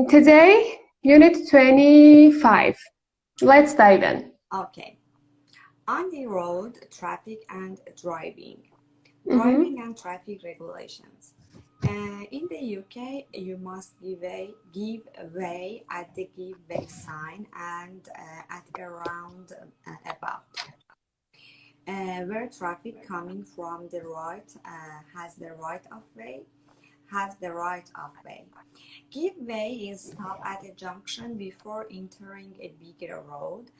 Today, Unit 25. Let's dive in. Okay. On the road, traffic and driving. Driving and traffic regulations. In the UK, you must give way at the give way sign and at around about. Where traffic coming from the right has the right of way. Give way is stop at a junction before entering a bigger road.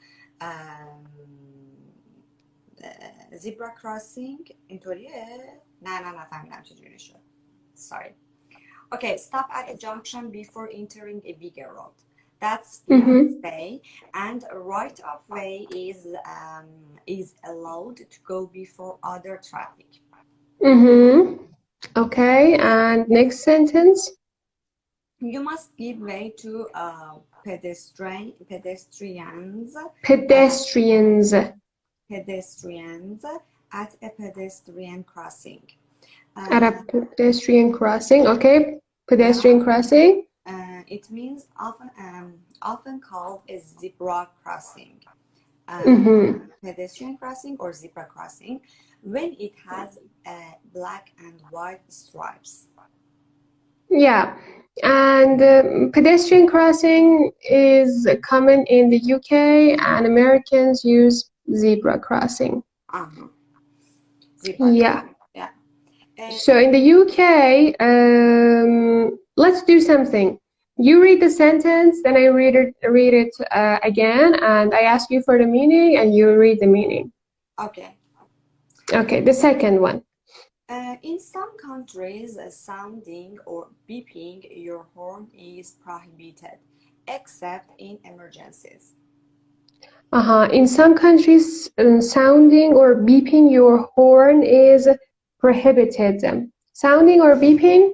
Zebra crossing اینطوریه؟ نه نفهمیدم چجوری شد. Sorry. Okay, stop at a junction before entering a bigger road. That's way, and right of way is allowed to go before other traffic. Okay, and next sentence. You must give way to pedestrians at a pedestrian crossing. At a pedestrian crossing, okay. Pedestrian crossing. It means often called a zebra crossing. Pedestrian crossing or zebra crossing when it has black and white stripes. Yeah, and pedestrian crossing is common in the UK, and Americans use zebra crossing. Yeah. So in the UK, let's do something. You read the sentence, then I read it again, and I ask you for the meaning, and you read the meaning. Okay. Okay, the second one. In some countries, sounding or beeping your horn is prohibited, except in emergencies. In some countries, sounding or beeping your horn is prohibited. Sounding or beeping?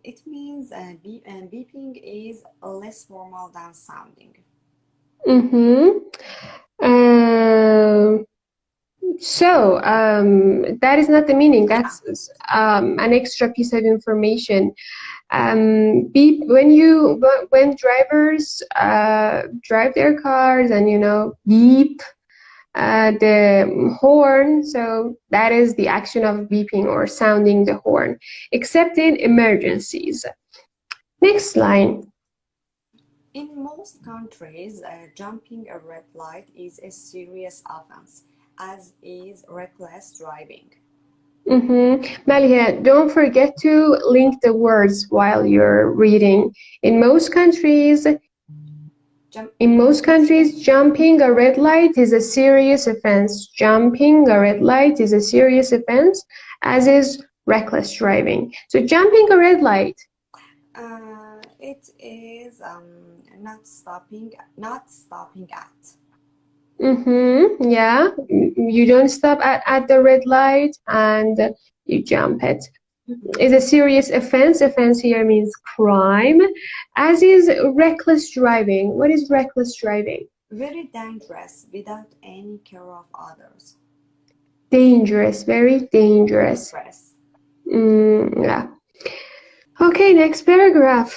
It means beeping is less formal than sounding. So that is not the meaning. That's an extra piece of information. Beep when drivers drive their cars and beep the horn, so that is the action of beeping or sounding the horn, except in emergencies. Next line. In most countries, jumping a red light is a serious offense, as is reckless driving. Maliha, don't forget to link the words while you're reading. In most countries, jumping a red light is a serious offense. Jumping a red light is a serious offense, as is reckless driving. So jumping a red light. It is not stopping at. Yeah, you don't stop at the red light and you jump it. Is a serious offense. Offense here means crime, as is reckless driving. What is reckless driving? Very dangerous, without any care of others. Dangerous, very dangerous. Yeah. Okay, next paragraph.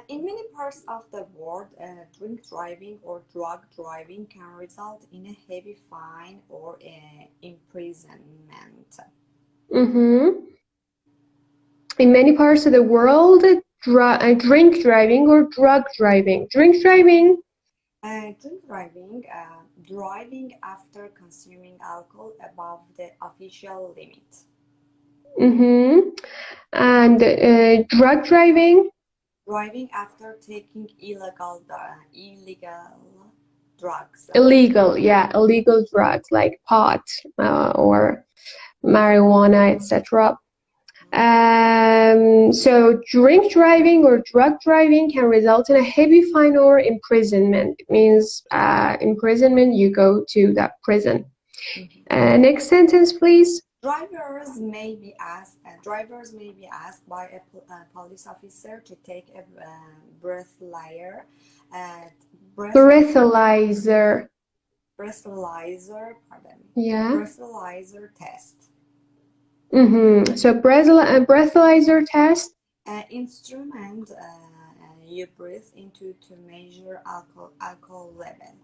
In many parts of the world, drink driving or drug driving can result in a heavy fine or imprisonment. In many parts of the world, drink driving or drug driving. Drink driving. Driving after consuming alcohol above the official limit. And drug driving. Driving after taking illegal drugs. Illegal drugs like pot or marijuana, etc. So drink driving or drug driving can result in a heavy fine or imprisonment. It means imprisonment, you go to that prison. Next sentence, please. Drivers may be asked by a police officer to take a breathalyzer test. So breathalyzer test. Instrument you breathe into to measure alcohol level.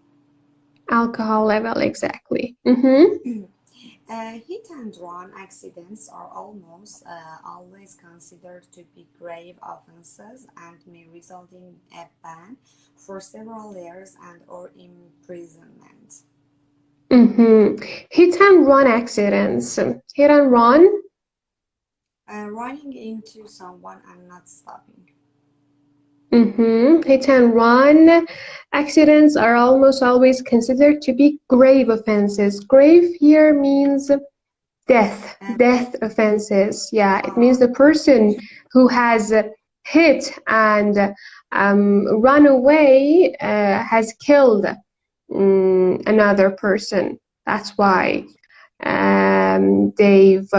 Alcohol level, exactly. Mm-hmm. Hit and run accidents are almost always considered to be grave offenses and may result in a ban for several years and or imprisonment. Mm-hmm. Hit and run accidents. Hit and run. Running into someone and not stopping. Mm-hmm. Hit and run accidents are almost always considered to be grave offenses. Grave here means death offenses. Yeah, it means the person who has hit and run away has killed another person. That's why they've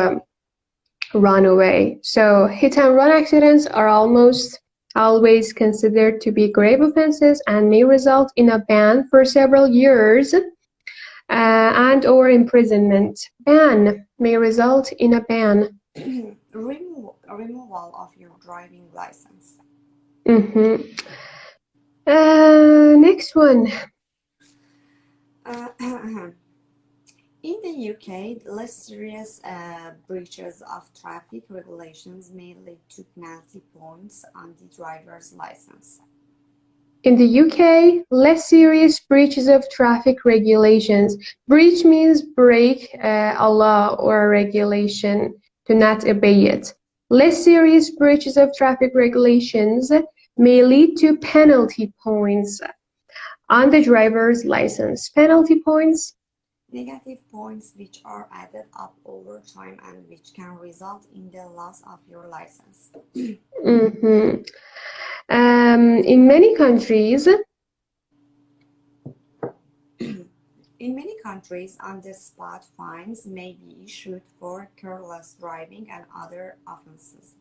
run away. So hit and run accidents are almost always considered to be grave offenses and may result in a ban for several years and or imprisonment. Ban may result in a ban. Removal of your driving license. Mm-hmm. Next one. In the UK, less serious breaches of traffic regulations may lead to penalty points on the driver's license. In the UK, less serious breaches of traffic regulations. Breach means break a law or a regulation, to not obey it. Less serious breaches of traffic regulations may lead to penalty points on the driver's license. Penalty points. Negative points which are added up over time and which can result in the loss of your license. Mm-hmm. In many countries, on-the-spot fines may be issued for careless driving and other offenses.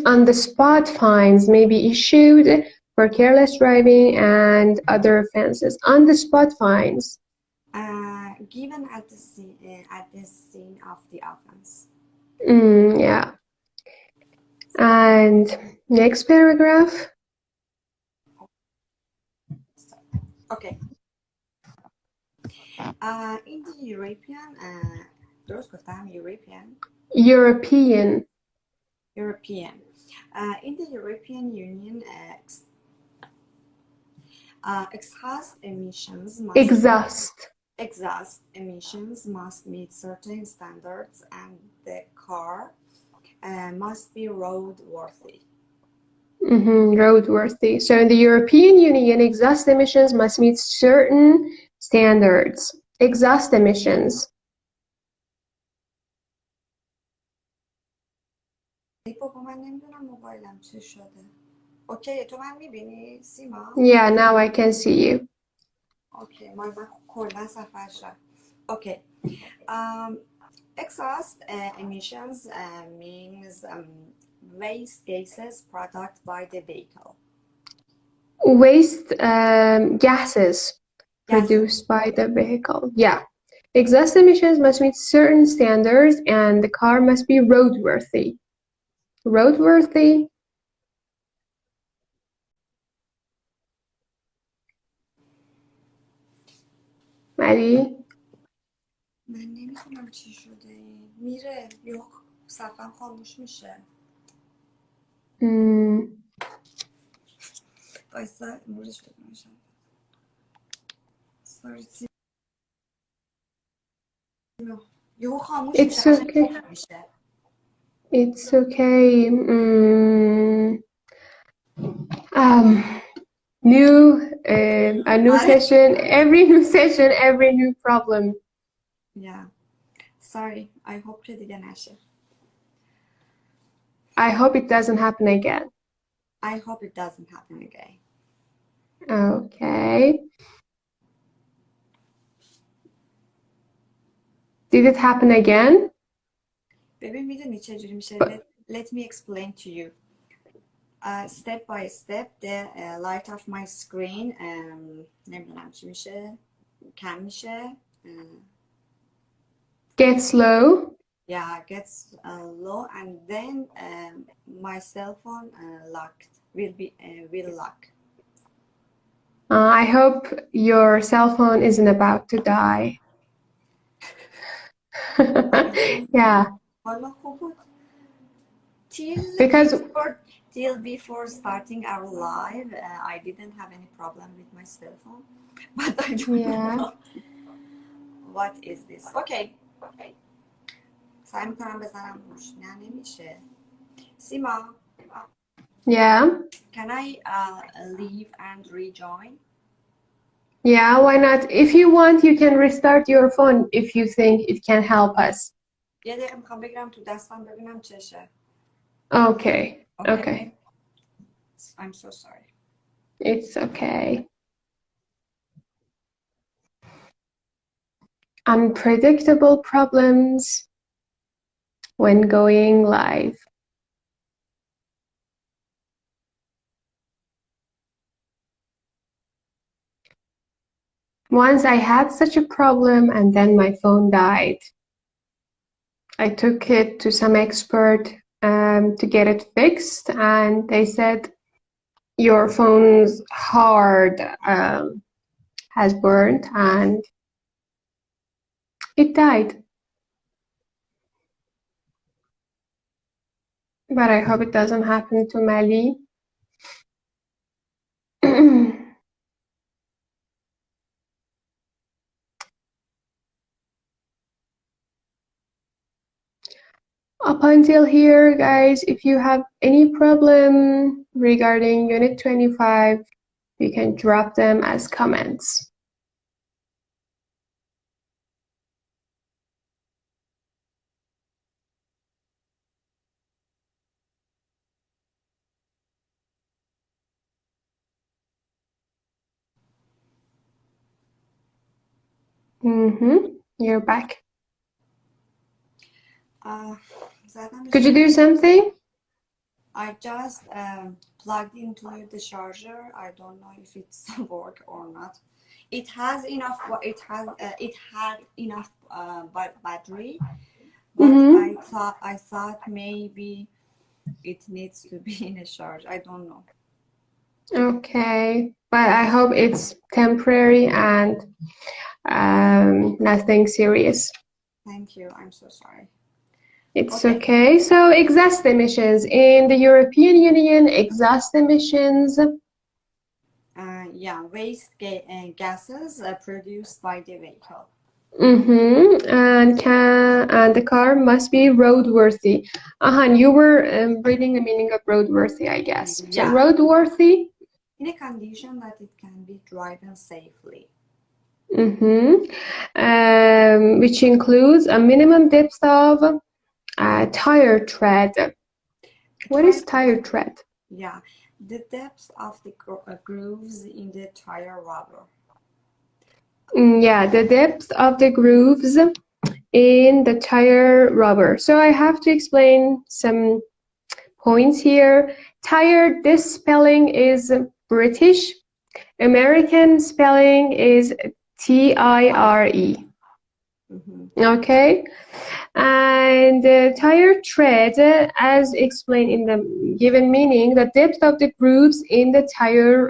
on-the-spot fines may be issued for careless driving and other offenses. On-the-spot fines. Given at the scene of the offense. Yeah. And next paragraph. Okay. In the European, درست گفتم European. In the European Union, exhaust emissions must meet certain standards, and the car must be roadworthy. Roadworthy. So in the European Union, exhaust emissions must meet certain standards. Exhaust emissions. بابا من نمیدونم موبایلم چه شده. اوکی تو من میبینی سیما؟ Yeah, now I can see you. اوکی من کلا صفحه شد. Okay. Exhaust emissions means waste gases produced by the vehicle. Waste gases produced by the vehicle. Yeah. Exhaust emissions must meet certain standards and the car must be roadworthy. Roadworthy. Maddie? من نمیدونم چی شده میره یا صفحه خاموش میشه بایستا نورش بکنشم ساری یهو خاموش میشه It's okay. A new session, every new session, every new problem. Yeah. Sorry. I hope که دیگه نشه. I hope it doesn't happen again. I hope it doesn't happen again. Okay. Did it happen again? ببین میدونی چجوری میشه؟ Let me explain to you. Step by step, the light of my screen نمیدونم چی میشه کم میشه Get slow. Yeah, gets low, and then my cell phone will lock. I hope your cell phone isn't about to die. Yeah, حالا خوب بود. because Till before starting our live, I didn't have any problem with my cell phone, but I don't yeah, know what is this. Okay, سعی میکنم بزنم روش. نه نمیشه. سیما, yeah, can I leave and rejoin? yeah, why not? If you want, you can restart your phone if you think it can help us. یه دقیقه میخوام بگیرم تو دستم ببینم چشه. Okay, Okay. okay. I'm so sorry. It's okay. Unpredictable problems when going live. Once I had such a problem and then my phone died. I took it to some expert to get it fixed, and they said your phone's hard has burned and it died. But I hope it doesn't happen to Mali. Up until here, guys, if you have any problem regarding Unit 25, you can drop them as comments. You're back. Could you do something? I just plugged into the charger. I don't know if it's work or not. It has enough. It had enough battery, but I thought maybe it needs to be in a charge. I don't know. Okay, but I hope it's temporary and nothing serious. Thank you. I'm so sorry. It's okay. So exhaust emissions in the European Union, exhaust emissions. Yeah, waste gases produced by the vehicle. And the car must be roadworthy. Ahan, you were reading the meaning of roadworthy, I guess. Yeah. So roadworthy. In a condition that it can be driven safely. Which includes a minimum depth of tire tread. What is tire tread? Yeah, the depth of the grooves in the tire rubber. Yeah, the depth of the grooves in the tire rubber. So I have to explain some points here. Tire, this spelling is British. American spelling is T-I-R-E. Okay. And tire tread, as explained in the given meaning, the depth of the grooves in the tire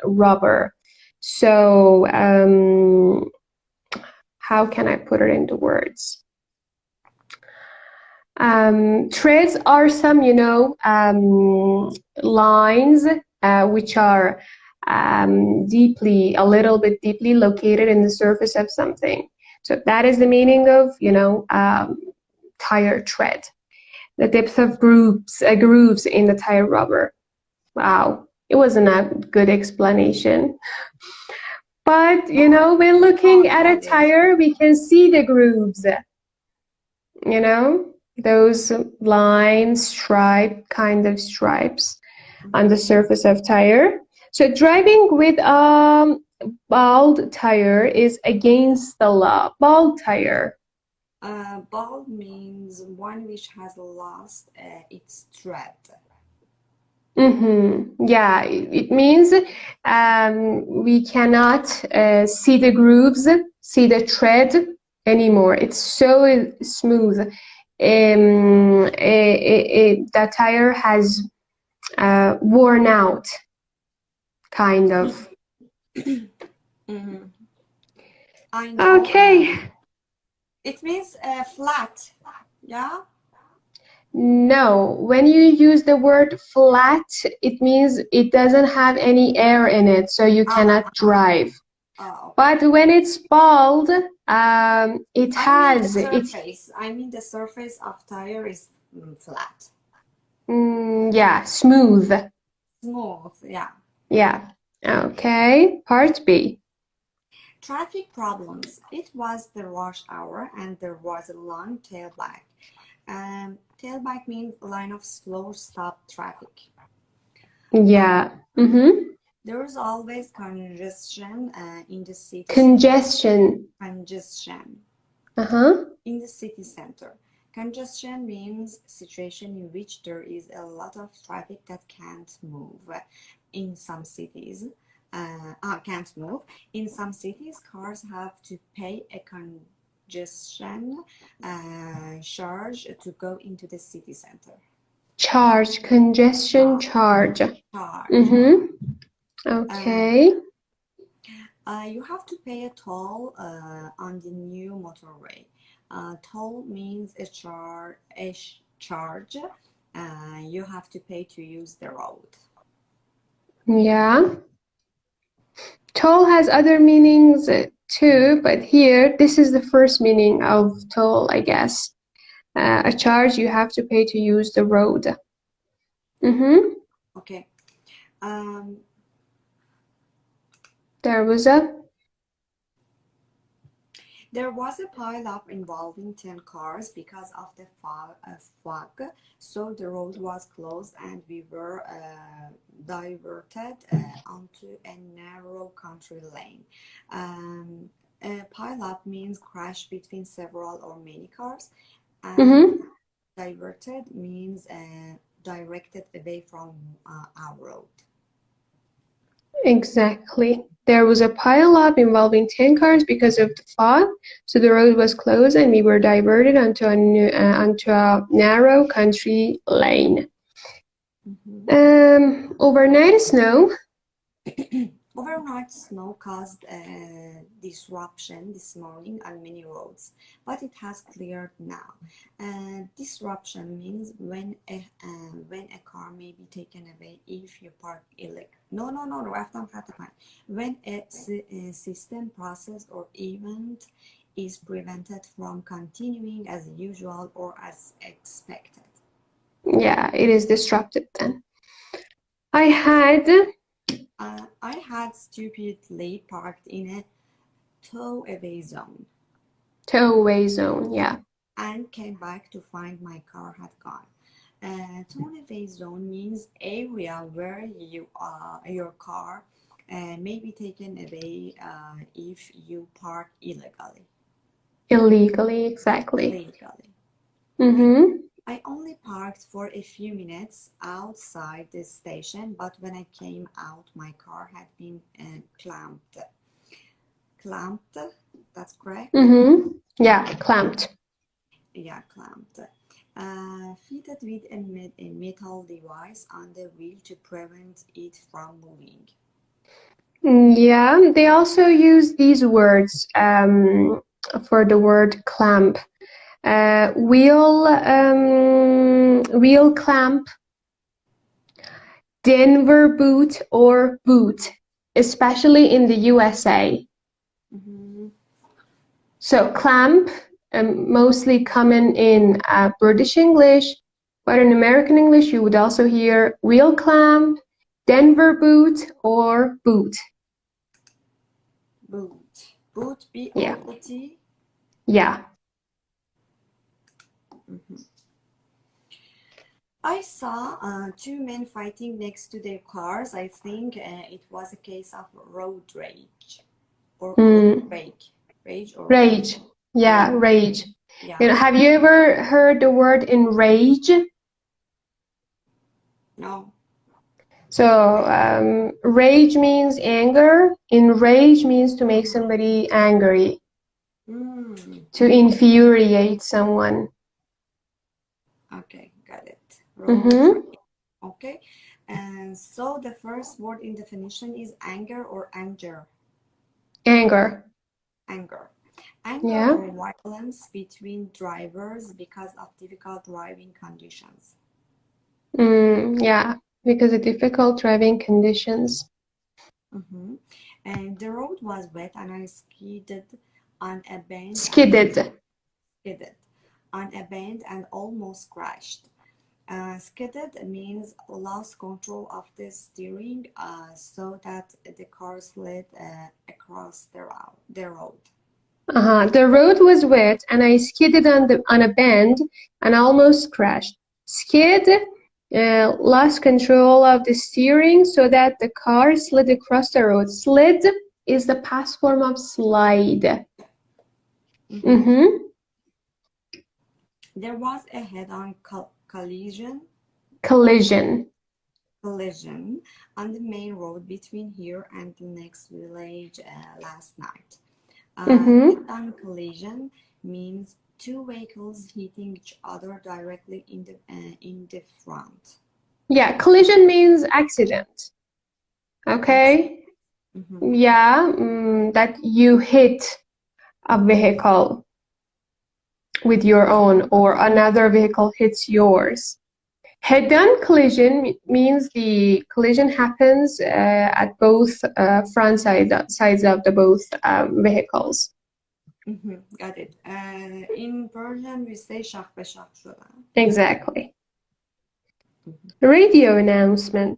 rubber. So how can I put it into words? Treads are some, lines which are a little bit deeply located in the surface of something. So that is the meaning of, tire tread. The depth of grooves in the tire rubber. Wow, it wasn't a good explanation. But, when looking at a tire, we can see the grooves. Those lines, kind of stripes on the surface of tire. So driving with a bald tire is against the law. Bald tire. Bald means one which has lost its tread. Yeah, it means we cannot see the grooves, see the tread anymore. It's so smooth. The tire has worn out, kind of. Mm-hmm. I know. Okay. It means flat. Yeah. No, when you use the word flat, it means it doesn't have any air in it, so you cannot drive. Okay. But when it's bald, it I mean the has surface. I mean the surface of tire is flat. yeah, smooth. Smooth. Yeah. Yeah. Okay. Part B. Traffic problems. It was the rush hour and there was a long tailback. Tailback means line of slow stop traffic. Yeah. Mm-hmm. There is always congestion in the city. Congestion. Congestion Uh-huh. in the city center. Congestion means situation in which there is a lot of traffic that can't move. In some cities, can't move. In some cities, cars have to pay a congestion charge to go into the city center. Charge. Congestion charge. Charge. Mm-hmm. Okay. You have to pay a toll on the new motorway. Toll means a charge you have to pay to use the road. Yeah. Toll has other meanings too, but here, this is the first meaning of toll, I guess. A charge you have to pay to use the road. Mm-hmm. Okay. There was a pile-up involving 10 cars because of the fog, so the road was closed and we were diverted onto a narrow country lane. A pile-up means crash between several or many cars, and diverted means directed away from our road. Exactly. There was a pile-up involving 10 cars because of the fog, so the road was closed and we were diverted onto a narrow country lane. Overnight snow. Overnight snow caused a disruption this morning on many roads, but it has cleared now. Disruption means when a car may be taken away if you park illegally. No, رفتم خط پایین. When a system, process, or event is prevented from continuing as usual or as expected. Yeah, it is disrupted then. I had stupidly parked in a tow-away zone. Tow-away zone, yeah. And came back to find my car had gone. Tow-away zone means area where your car may be taken away if you park illegally. Illegally, exactly. Illegally. Mm-hmm. I only parked for a few minutes outside the station, but when I came out, my car had been clamped. Clamped, that's correct? Mm-hmm. Yeah, clamped. Yeah, clamped. Fitted with a metal device on the wheel to prevent it from moving. Yeah, they also use these words for the word clamp. Wheel clamp, Denver boot, or boot, especially in the USA. Mm-hmm. So clamp, mostly common in British English, but in American English you would also hear wheel clamp, Denver boot, or boot. Boot. Boot, B-O-O-T? Yeah. Mm-hmm. I saw two men fighting next to their cars. I think it was a case of road rage. Or rage. Rage or rage. Yeah, rage. Yeah. You know, have you ever heard the word enrage? No. So rage means anger. Enrage means to make somebody angry. To infuriate someone. Okay, got it. Mm-hmm. Okay, and so the first word in definition is anger or anger. Anger. Anger. Anger Yeah. or violence between drivers because of difficult driving conditions. Yeah, because of difficult driving conditions. And the road was wet and I skidded on a bend. Skidded. On a bend and almost crashed. Skidded means lost control of the steering so that the car slid across the road. The road was wet and I skidded on a bend and almost crashed. Skid, lost control of the steering so that the car slid across the road. Slid is the past form of slide. There was a head-on collision on the main road between here and the next village last night. Head-on collision means two vehicles hitting each other directly in the front. Yeah, collision means accident. Okay. Yeah, that you hit a vehicle with your own or another vehicle hits yours. Head-on collision means the collision happens at both front sides of the both vehicles. Got it. In Persian, we say شاخ به شاخ شدن. Exactly. Radio announcement.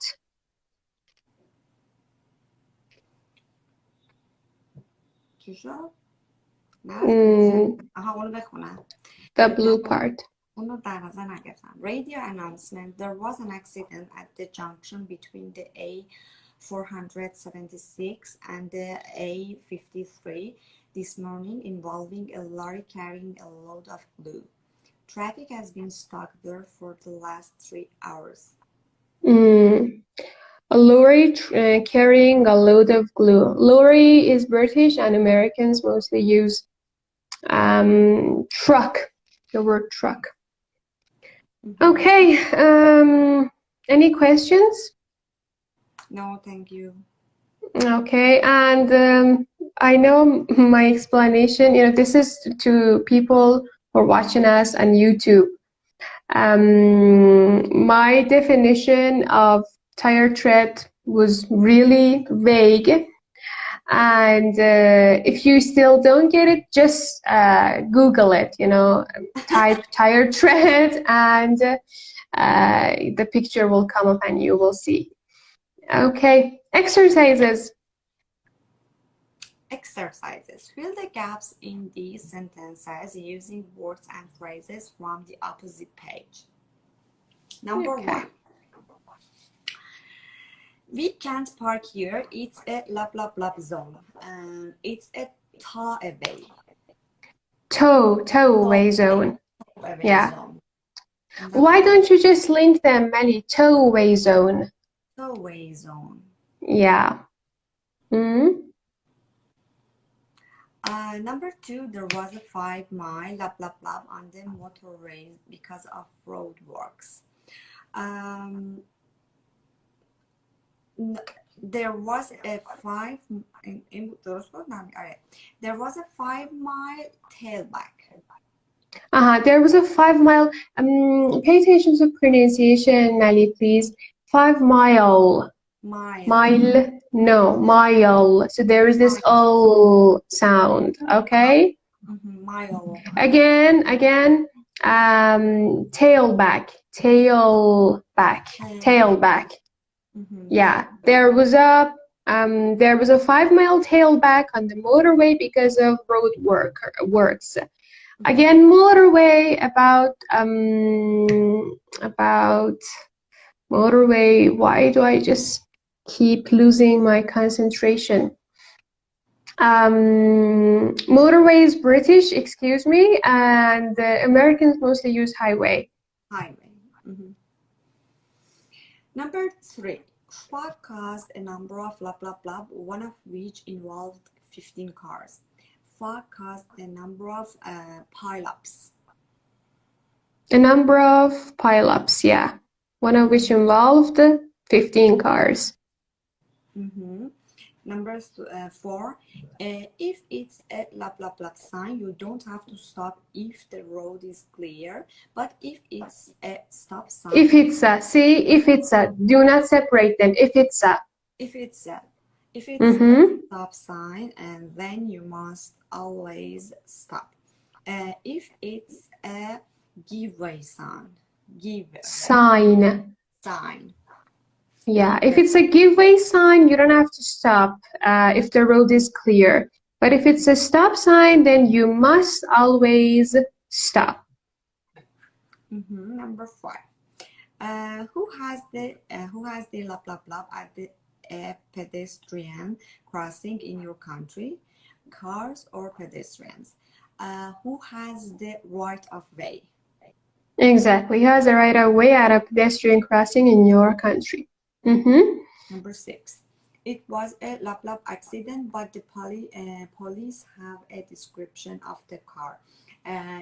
چی شد؟ اونو بخونم. The blue part. اونو در نظر نگرفتم. Radio announcement. There was an accident at the junction between the A476 and the A53 this morning involving a lorry carrying a load of glue. Traffic has been stuck there for the last 3 hours. A lorry carrying a load of glue. Lorry is British and Americans mostly use truck, the word truck. Okay, any questions? No, thank you. Okay, and I know my explanation, this is to people who are watching us on YouTube. My definition of tire tread was really vague. And if you still don't get it, just Google it, type tire tread and the picture will come up and you will see. Okay, exercises. Fill the gaps in these sentences using words and phrases from the opposite page. Number 1. We can't park here. It's a blah blah blah zone. It's a tow-away. Tow-away zone. Yeah. Zone. Why don't you just link them, Melly? Tow-away zone. Tow-away zone. Yeah. Number 2, there was a 5-mile blah blah blah on the motorway because of road works. There was a 5-mile tailback. There was a 5-mile. Pay attention to pronunciation, Melly, please. 5-mile. Mile. No, mile. So there is this O sound. Okay. Mile. Again. Tailback. Yeah, there was a 5-mile tailback on the motorway because of road works. Again, motorway, about motorway. Why do I just keep losing my concentration? Motorway is British, excuse me, and Americans mostly use highway. Number 3, flood caused a number of blah blah blah, one of which involved 15 cars. fog caused a number of pileups. A number of pileups, yeah. One of which involved 15 cars. Number 4, if it's a blah blah blah sign, you don't have to stop if the road is clear. But if it's a stop sign, if it's a, do not separate them. If it's a stop sign, and then you must always stop. If it's a giveaway sign, sign. Yeah, if it's a giveaway sign, you don't have to stop if the road is clear. But if it's a stop sign, then you must always stop. Number 5. Who has the blah blah blah at the pedestrian crossing in your country? Cars or pedestrians? Who has the right of way? Exactly. Who has the right of way at a pedestrian crossing in your country? Number 6. It was a lap accident, but the police have a description of the car.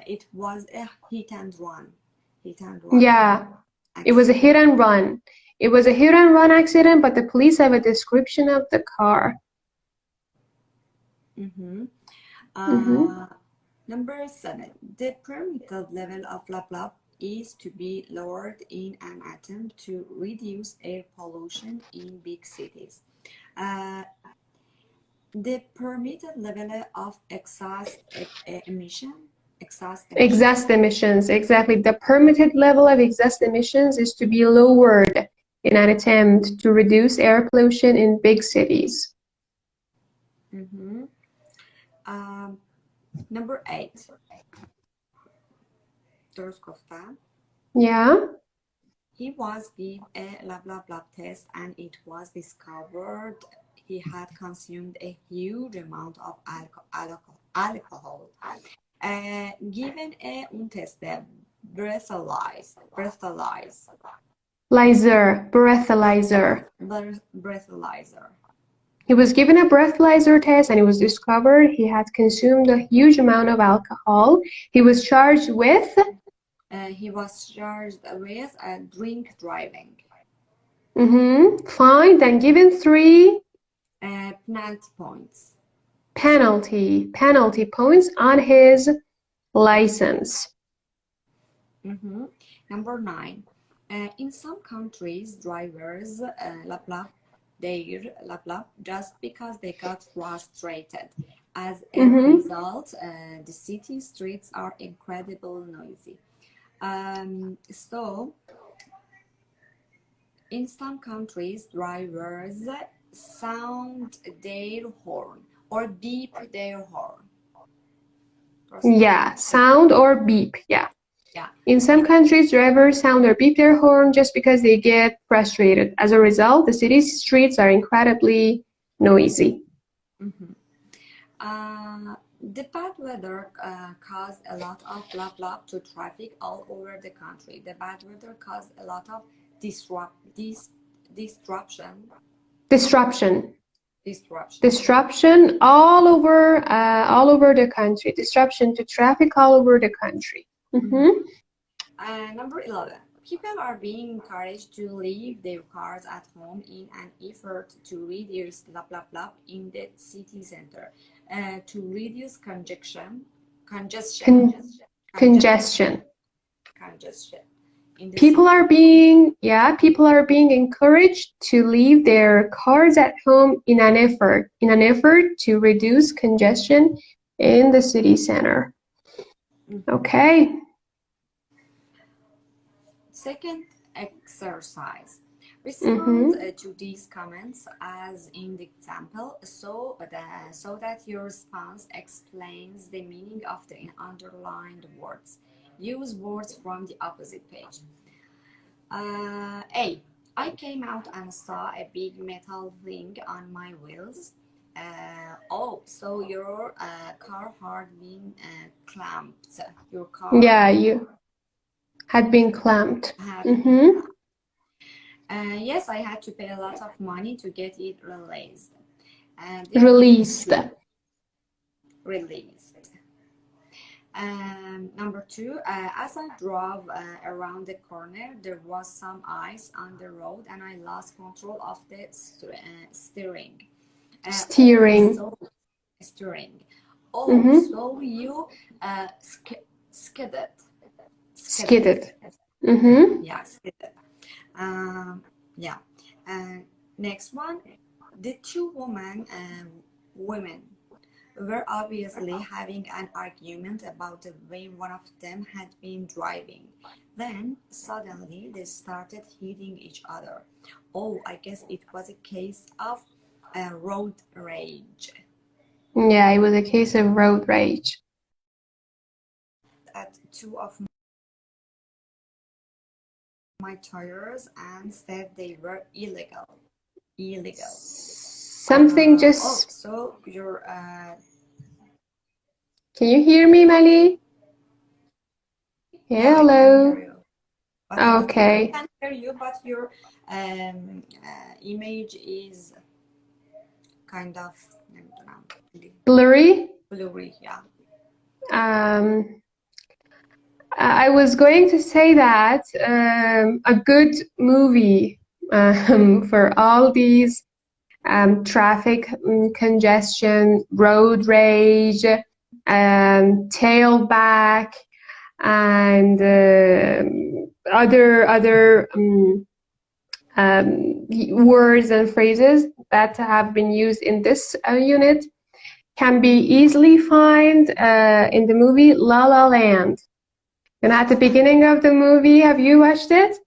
It was a hit and run. Yeah, accident. It was a hit and run. It was a hit and run accident, but the police have a description of the car. Number 7. The permitted level of lap is to be lowered in an attempt to reduce air pollution in big cities. The permitted level of exhaust emissions, exactly. The permitted level of exhaust emissions is to be lowered in an attempt to reduce air pollution in big cities. Number 8. درست گفتم؟ Yeah. He was given a blah blah test, and it was discovered he had consumed a huge amount of alcohol. Given un test breathalyzer. He was given a breathalyzer test, and it was discovered he had consumed a huge amount of alcohol. He was charged with drink driving. Fined and given 3 penalty points on his license. Number 9. In some countries, drivers just because they got frustrated. As a result, the city streets are incredibly noisy. So, in some countries, drivers sound their horn or beep their horn. Yeah, sound or beep, yeah. In some countries, drivers sound or beep their horn just because they get frustrated. As a result, the city's streets are incredibly noisy. The bad weather caused a lot of blah to traffic all over the country. The bad weather caused a lot of disruption all over the country. Disruption to traffic all over the country. Number 11. People are being encouraged to leave their cars at home in an effort to reduce blah in the city center, to reduce congestion. People are being encouraged to leave their cars at home in an effort to reduce congestion in the city center. Okay. Second exercise. Respond to these comments as in the example, so that your response explains the meaning of the underlined words. Use words from the opposite page. A. I came out and saw a big metal thing on my wheels. Oh, so your car had been clamped. Your car. Yeah, you had been clamped. Yes, I had to pay a lot of money to get it released. released. Number 2, as I drove around the corner, there was some ice on the road and I lost control of the steering. Steering. Steering. So you skidded. Skidded. Yeah, skidded. Yeah. Next one, the two women were obviously having an argument about the way one of them had been driving. Then suddenly they started hitting each other. Oh, I guess it was a case of road rage. Yeah, it was a case of road rage. At two of my tires and said they were illegal. Something just... Oh, so you're... Can you hear me, Mali? Yeah, Hello. I can hear you. But Okay. I can hear you, but your image is kind of blurry. Blurry, yeah. I was going to say that a good movie for all these traffic congestion, road rage, tailback, and other words and phrases that have been used in this unit can be easily found in the movie La La Land. And at the beginning of the movie, have you watched it?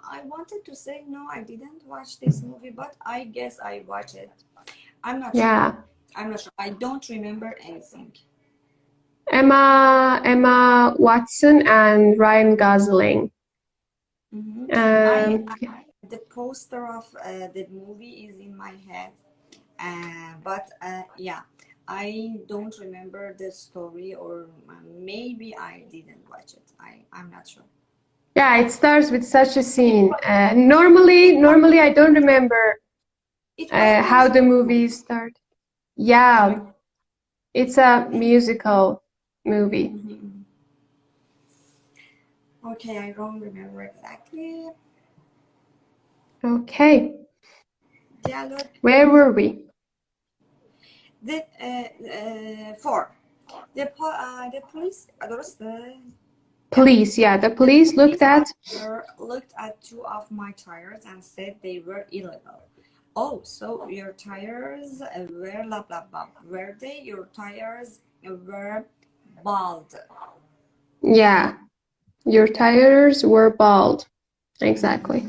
I wanted to say no, I didn't watch this movie, but I guess I watched it. I'm not sure. I'm not sure. I don't remember anything. Emma Watson and Ryan Gosling. The poster of the movie is in my head, but yeah, I don't remember the story, or maybe I didn't watch it. I'm not sure. Yeah, it starts with such a scene. Normally I don't remember how the movies start. Yeah, it's a musical movie. Okay, I don't remember exactly. Okay. Dialogue. Where were we? 4. The police Police, yeah, the police looked at two of my tires and said they were illegal. Oh, so your tires were blah blah blah. Were they? Your tires were bald. Yeah, your tires were bald. Exactly.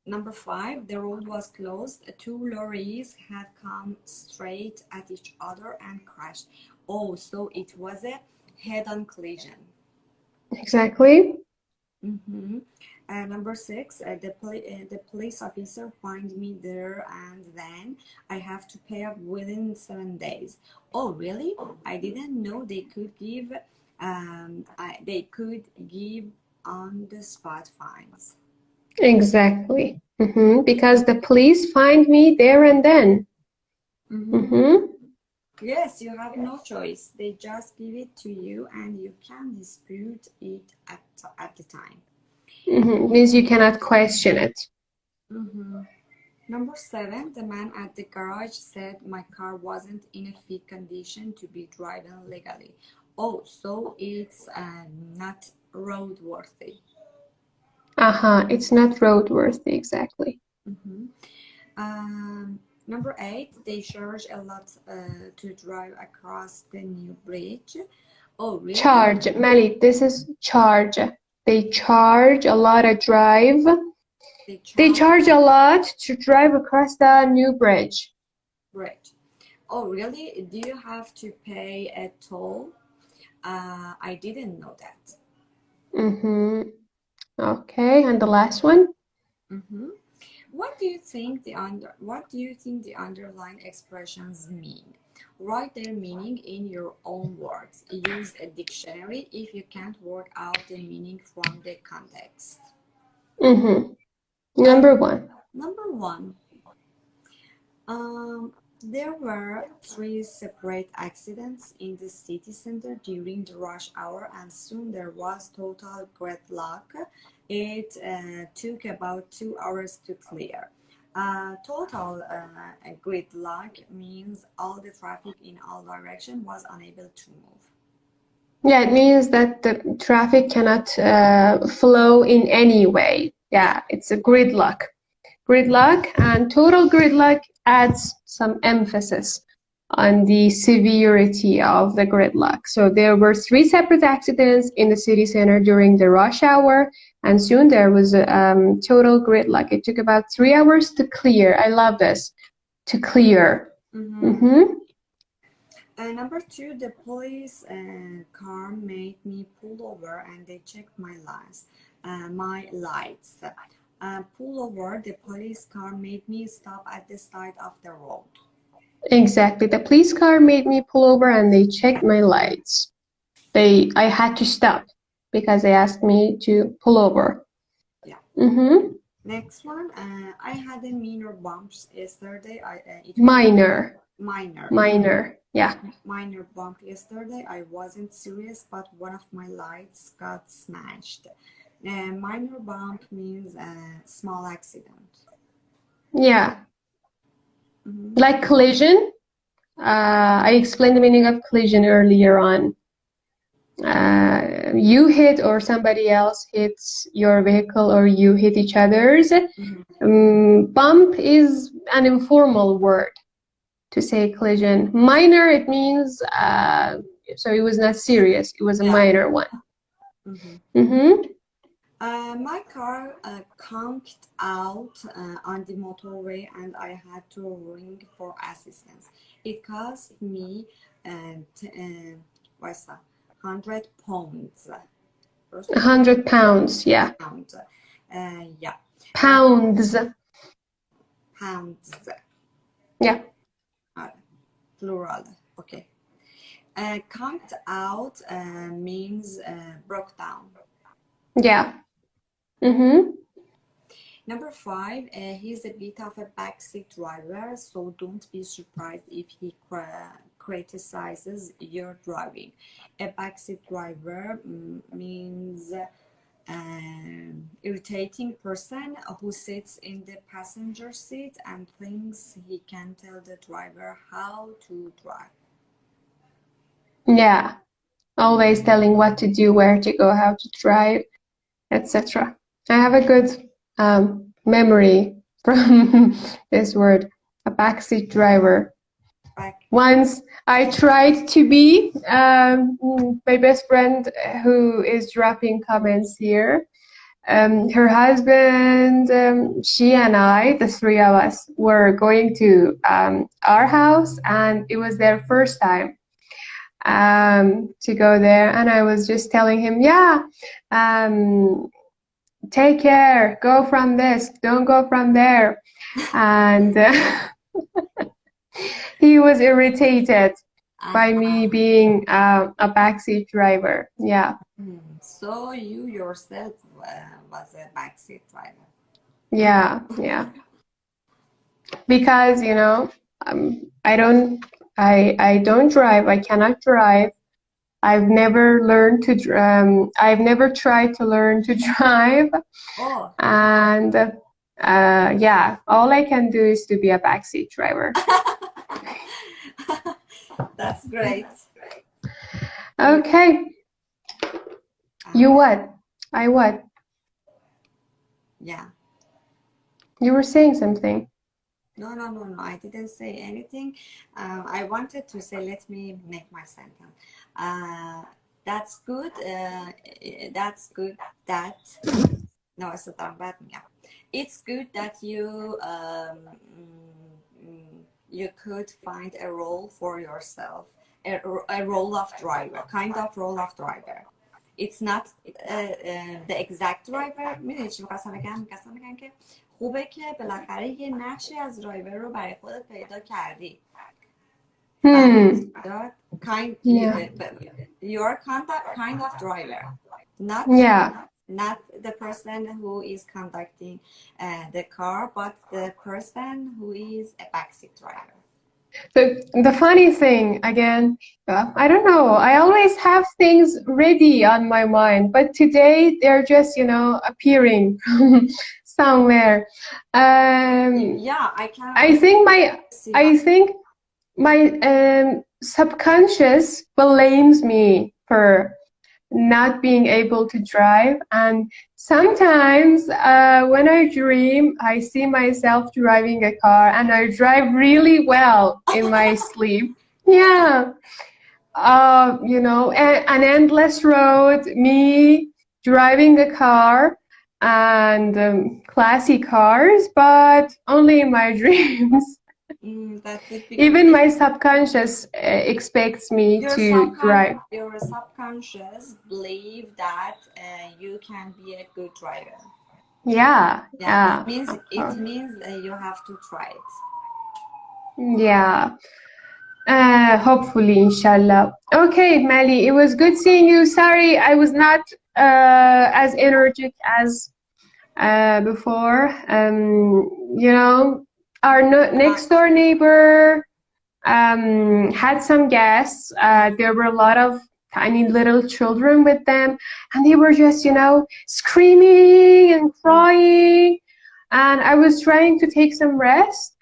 Number 5, the road was closed. 2 lorries had come straight at each other and crashed. Oh, so it was a head-on collision. Exactly. Number 6, the police officer find me there and then I have to pay up within 7 days. Oh, really? I didn't know they could give on the spot fines. Exactly. Because the police find me there and then. Yes, you have no choice. They just give it to you and you can dispute it at the time. Means you cannot question it. Number 7, the man at the garage said my car wasn't in a fit condition to be driven legally. Oh, so it's not roadworthy. It's not roadworthy, exactly. Number 8, they charge a lot to drive across the new bridge. Oh, really? Charge, Mali, this is charge. They charge a lot to drive. They charge a lot to drive across the new bridge. Oh, really? Do you have to pay a toll? I didn't know that. Okay, and the last one? What do you think the underlying expressions mean? Write their meaning in your own words. Use a dictionary if you can't work out the meaning from the context. Number 1. Number 1. There were three separate accidents in the city center during the rush hour, and soon there was total gridlock. It took about 2 hours to clear. Total gridlock means all the traffic in all directions was unable to move. Yeah, it means that the traffic cannot flow in any way. Yeah, it's a gridlock. Gridlock, and total gridlock adds some emphasis on the severity of the gridlock. So there were three separate accidents in the city center during the rush hour, and soon there was a total gridlock. It took about 3 hours to clear. I love this, to clear. Number two, the police car made me pull over and they checked my lights. Pull over, the police car made me stop at the side of the road. Exactly. The police car made me pull over and they checked my lights. I had to stop because they asked me to pull over. Yeah. Mm-hmm. Next one, I had a minor bumps yesterday. Minor. Yeah. Minor bump yesterday. I wasn't serious, but one of my lights got smashed. Minor bump means a small accident. Yeah. Like collision. I explained the meaning of collision earlier on. You hit or somebody else hits your vehicle or you hit each other's. Bump is an informal word to say collision. Minor, it means so it was not serious. It was a minor one. My car conked out on the motorway and I had to ring for assistance. It cost me 100 pounds. 100 pounds, yeah. Yeah. Pounds. Yeah. Plural. Okay. Conked out means broke down. Yeah. Number 5, he's a bit of a backseat driver, so don't be surprised if he criticizes your driving. A backseat driver means irritating person who sits in the passenger seat and thinks he can tell the driver how to drive. Yeah. Always telling what to do, where to go, how to drive, etc. I have a good memory from this word, a backseat driver. Once I tried to be my best friend who is dropping comments here. Her husband, she and I, the three of us, were going to our house, and it was their first time to go there. And I was just telling him, take care, go from this, don't go from there. And he was irritated by me being a backseat driver. Yeah. So you yourself was a backseat driver. Yeah. Because I don't drive. I cannot drive. I've never learned to. I've never tried to learn to drive. And all I can do is to be a backseat driver. That's great. Okay. You what? I what? Yeah. You were saying something. No. I didn't say anything. I wanted to say, let me make my sentence. That's good. That's good that. No, it's not bad. Yeah. It's good that you you could find a role for yourself, a role of driver, kind of role of driver. It's not the exact driver. میدونی چی می‌خواستم بگم که خوبه که بالاخره یه نقشی از درایور رو برای خودت پیدا کردی. You are kind of driver, not not the person who is conducting the car, but the person who is a backseat driver. The funny thing, again, I don't know, I always have things ready on my mind, but today they're just, appearing from somewhere. Yeah, I can I think my, see I think my subconscious blames me for not being able to drive, and sometimes when I dream I see myself driving a car and I drive really well in my sleep. Yeah. An endless road, me driving a car, and classy cars, but only in my dreams. that's it because Even my subconscious expects me to drive. your subconscious believe that you can be a good driver. Yeah, Yeah, yeah, of it course. means you have to try it. Yeah. Hopefully, inshallah. Okay, Mali, it was good seeing you. Sorry, I was not as energetic as before. Our next door neighbor had some guests. There were a lot of tiny little children with them, and they were just, screaming and crying. And I was trying to take some rest,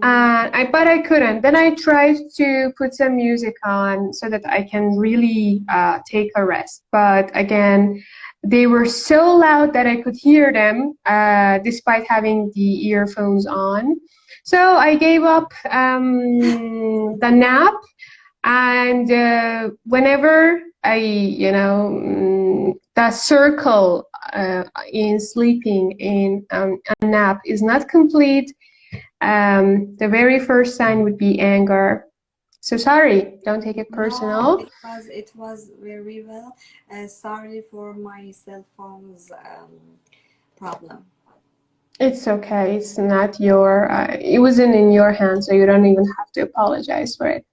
but I couldn't. Then I tried to put some music on so that I can really take a rest. But again, they were so loud that I could hear them despite having the earphones on. So I gave up the nap, and whenever the circle in sleeping in a nap is not complete, the very first sign would be anger. So sorry, don't take it No, personal. it was very well. Sorry for my cell phone's problem. It's okay. It's not it wasn't in your hands, so you don't even have to apologize for it.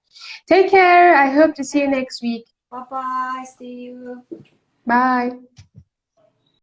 Take care. I hope to see you next week. Bye bye. See you. Bye.